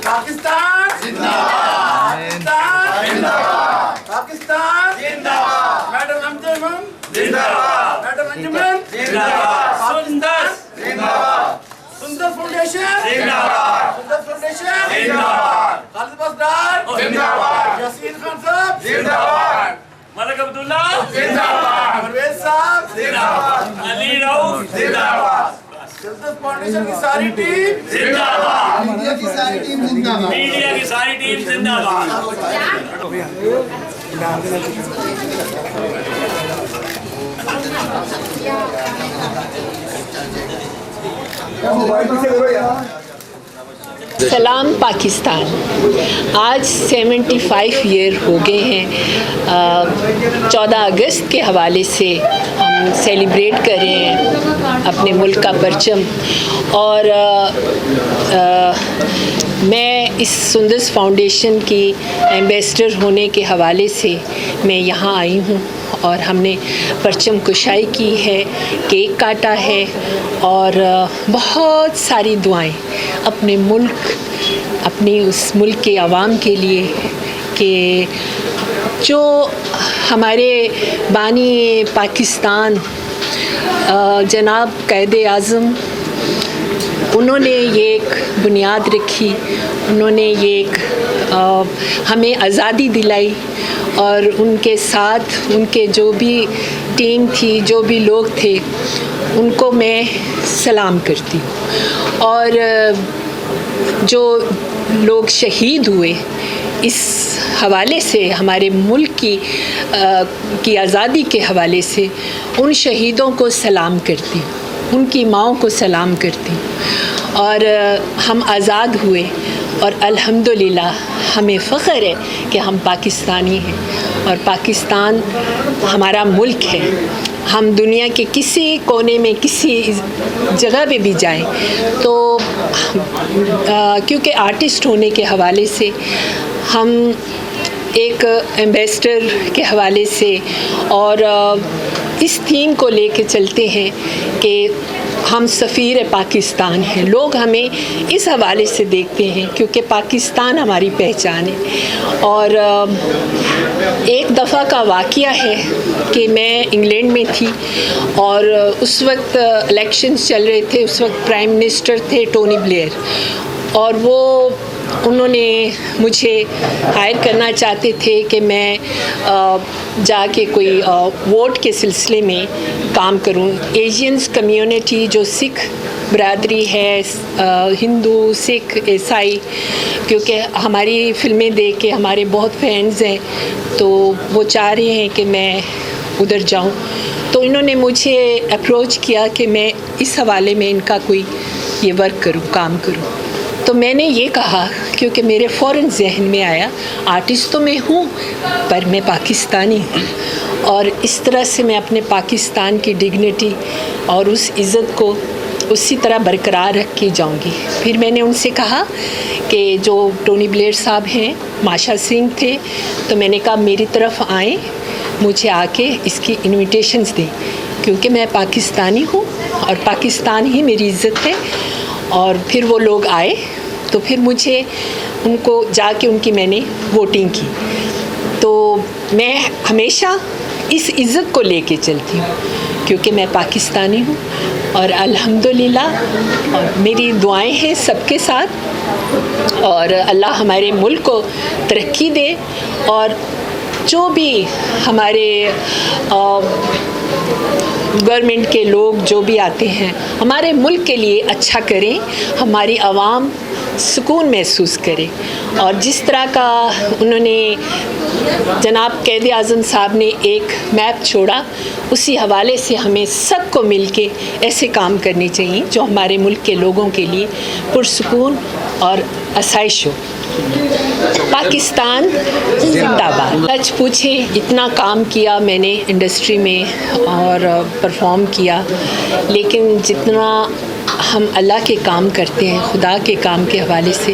پاکستان زندہ باد، پاکستان زندہ باد، میڈم انجمن زندہ باد، میڈم انجمن زندہ باد، زندہ باد، سندر فاؤنڈیشن زندہ باد، سندر فاؤنڈیشن زندہ باد، خالد بسدار زندہ باد، یاسین خان صاحب زندہ باد، ملک عبداللہ زندہ باد، پرویز صاحب زندہ باد، علی رؤف زندہ باد، سندر فاؤنڈیشن کی ساری ٹیم زندہ باد، میڈیا کی ساری ٹیم زندہ باد، میڈیا کی ساری ٹیم زندہ باد۔ سلام پاکستان، آج 75 ایئر ہو گئے ہیں۔ 14 اگست کے حوالے سے ہم سیلیبریٹ کر رہے ہیں اپنے ملک کا پرچم، اور میں اس سندس فاؤنڈیشن کی ایمبیسڈر ہونے کے حوالے سے میں یہاں آئی ہوں، اور ہم نے پرچم کشائی کی ہے، کیک کاٹا ہے، اور بہت ساری دعائیں اپنے ملک، اپنی اس ملک کے عوام کے لیے، کہ جو ہمارے بانی پاکستان جناب قائد اعظم، انہوں نے یہ ایک بنیاد رکھی، انہوں نے یہ ایک ہمیں آزادی دلائی، اور ان کے ساتھ ان کے جو بھی ٹیم تھی، جو بھی لوگ تھے، ان کو میں سلام کرتی ہوں۔ اور جو لوگ شہید ہوئے اس حوالے سے، ہمارے ملک کی آزادی کے حوالے سے، ان شہیدوں کو سلام کرتی ہوں، ان کی ماؤں کو سلام کرتی ہوں۔ اور ہم آزاد ہوئے، اور الحمدللہ ہمیں فخر ہے کہ ہم پاکستانی ہیں، اور پاکستان ہمارا ملک ہے۔ ہم دنیا کے کسی کونے میں، کسی جگہ پہ بھی جائیں تو کیونکہ آرٹسٹ ہونے کے حوالے سے ہم ایک ایمبیسڈر کے حوالے سے، اور اس تھیم کو لے کے چلتے ہیں کہ ہم سفیر پاکستان ہیں۔ لوگ ہمیں اس حوالے سے دیکھتے ہیں کیونکہ پاکستان ہماری پہچان ہے۔ اور ایک دفعہ کا واقعہ ہے کہ میں انگلینڈ میں تھی، اور اس وقت الیکشنز چل رہے تھے، اس وقت پرائم منسٹر تھے ٹونی بلیئر، اور انہوں نے مجھے ہائر کرنا چاہتے تھے کہ میں جا کے کوئی ووٹ کے سلسلے میں کام کروں۔ ایشینز کمیونٹی، جو سکھ برادری ہے، ہندو، سکھ، عیسائی، کیونکہ ہماری فلمیں دیکھ کے ہمارے بہت فینز ہیں، تو وہ چاہ رہے ہیں کہ میں ادھر جاؤں۔ تو انہوں نے مجھے اپروچ کیا کہ میں اس حوالے میں ان کا کوئی یہ ورک کروں، کام کروں۔ تو میں نے یہ کہا، کیونکہ میرے فوراً ذہن میں آیا آرٹسٹ تو میں ہوں، پر میں پاکستانی ہوں، اور اس طرح سے میں اپنے پاکستان کی ڈگنیٹی اور اس عزت کو اسی طرح برقرار رکھ کے جاؤں گی۔ پھر میں نے ان سے کہا کہ جو ٹونی بلیئر صاحب ہیں، ماشا سنگھ تھے، تو میں نے کہا میری طرف آئیں، مجھے آ کے اس کی انویٹیشنز دیں، کیونکہ میں پاکستانی ہوں اور پاکستان ہی میری عزت ہے۔ اور پھر وہ لوگ آئے، تو پھر مجھے ان کو جا کے ان کی میں نے ووٹنگ کی۔ تو میں ہمیشہ اس عزت کو لے کے چلتی ہوں کیونکہ میں پاکستانی ہوں، اور الحمدللہ میری دعائیں ہیں سب کے ساتھ، اور اللہ ہمارے ملک کو ترقی دے، اور جو بھی ہمارے گورنمنٹ کے لوگ جو بھی آتے ہیں ہمارے ملک کے لیے اچھا کریں، ہماری عوام سکون محسوس کرے۔ اور جس طرح کا انہوں نے جناب قائد اعظم صاحب نے ایک میپ چھوڑا، اسی حوالے سے ہمیں سب کو مل کے ایسے کام کرنے چاہیے جو ہمارے ملک کے لوگوں کے لیے پرسکون اور آسائش ہو۔ پاکستان زندہ باد۔ سچ پوچھیں، اتنا کام کیا میں نے انڈسٹری میں اور پرفارم کیا، لیکن جتنا ہم اللہ کے کام کرتے ہیں، خدا کے کام کے حوالے سے